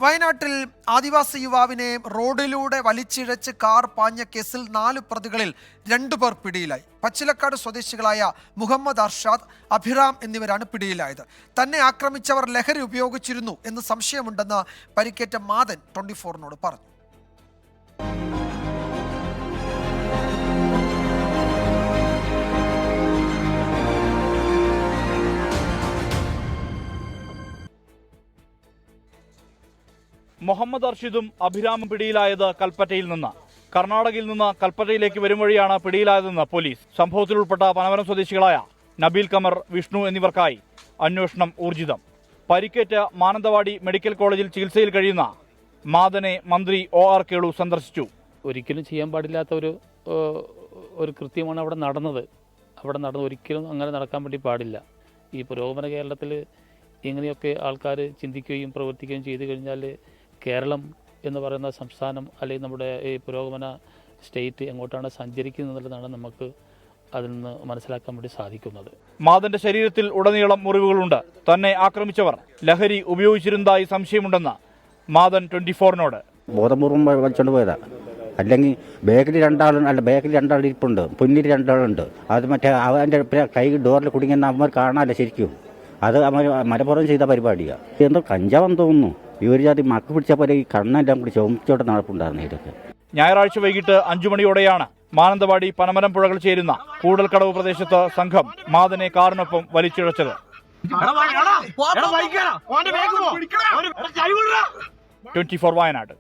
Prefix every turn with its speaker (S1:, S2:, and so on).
S1: വയനാട്ടിൽ ആദിവാസി യുവാവിനെ റോഡിലൂടെ വലിച്ചിഴച്ച് കാർ പാഞ്ഞ കേസിൽ 4 പ്രതികളിൽ 2 പേർ പിടിയിലായി. പച്ചിലക്കാട് സ്വദേശികളായ മുഹമ്മദ് അർഷാദ്, അഭിറാം എന്നിവരാണ് പിടിയിലായത്. തന്നെ ആക്രമിച്ചവർ ലഹരി ഉപയോഗിച്ചിരുന്നു എന്ന് സംശയമുണ്ടെന്ന് പരിക്കേറ്റ മാതൻ 24-നോട് പറഞ്ഞു.
S2: മുഹമ്മദ് അർഷിദും അഭിരാമും പിടിയിലായത് കൽപ്പറ്റയിൽ നിന്ന്. കർണാടകയിൽ നിന്ന് കൽപ്പറ്റയിലേക്ക് വരും വഴിയാണ് പിടിയിലായതെന്ന് പോലീസ്. സംഭവത്തിൽ ഉൾപ്പെട്ട പനമരം സ്വദേശികളായ നബീൽ കമർ, വിഷ്ണു എന്നിവർക്കായി അന്വേഷണം ഊർജിതം. പരിക്കേറ്റ മാനന്തവാടി മെഡിക്കൽ കോളേജിൽ ചികിത്സയിൽ കഴിയുന്ന മാതനെ മന്ത്രി OR കേളു സന്ദർശിച്ചു.
S3: ഒരിക്കലും ചെയ്യാൻ പാടില്ലാത്ത ഒരു കൃത്യമാണ് അവിടെ നടന്നത്. ഒരിക്കലും അങ്ങനെ നടക്കാൻ വേണ്ടി പാടില്ല. ഈ പുരോഗമന കേരളത്തിൽ ഇങ്ങനെയൊക്കെ ആൾക്കാർ ചിന്തിക്കുകയും പ്രവർത്തിക്കുകയും ചെയ്തു കഴിഞ്ഞാൽ കേരളം എന്ന് പറയുന്ന സംസ്ഥാനം അല്ലെങ്കിൽ നമ്മുടെ ഈ പുരോഗമന സ്റ്റേറ്റ് എങ്ങോട്ടാണ് സഞ്ചരിക്കുന്നതെന്നുള്ളതാണ് നമുക്ക് അതിൽ നിന്ന് മനസ്സിലാക്കാൻ വേണ്ടി സാധിക്കുന്നത്.
S2: മാതന്റെ ശരീരത്തിൽ ഉടനീളം മുറിവുകളുണ്ട്. തന്നെ ആക്രമിച്ചവർ ലഹരി ഉപയോഗിച്ചിരുന്നതായി സംശയമുണ്ടെന്ന് മാതൻ 24-നോട്.
S4: ബോധപൂർവം വലിച്ചോണ്ട് പോയതാ. അല്ലെങ്കിൽ ബാക്കിൽ രണ്ടാൾ ഇരിപ്പുണ്ട്, പിന്നിൽ 2 ആളുണ്ട്. അത് മറ്റേ അവൻ്റെ കൈ ഡോറിൽ കുടുങ്ങിയെന്ന് അവന്മാർ കാണാമല്ലോ ശരിക്കും. അത് മലപ്പുറം ചെയ്ത പരിപാടിയാണ്. എന്തോ കഞ്ചാവെന്ന് തോന്നുന്നു. ഈ ഒരു ജാതി മക്ക് പിടിച്ച പോലെ ഈ കണ്ണെല്ലാം കൂടി ചുമച്ചോട്ട് നടപ്പുണ്ടായിരുന്നു. ഇതൊക്കെ
S2: ഞായറാഴ്ച വൈകിട്ട് 5 മണിയോടെയാണ് മാനന്തവാടി പനമരം പുഴകൾ ചേരുന്ന കൂടൽക്കടവ് പ്രദേശത്ത് സംഘം മാതനെ കാറിനൊപ്പം വലിച്ചിഴച്ചത്. 24 വയനാട്.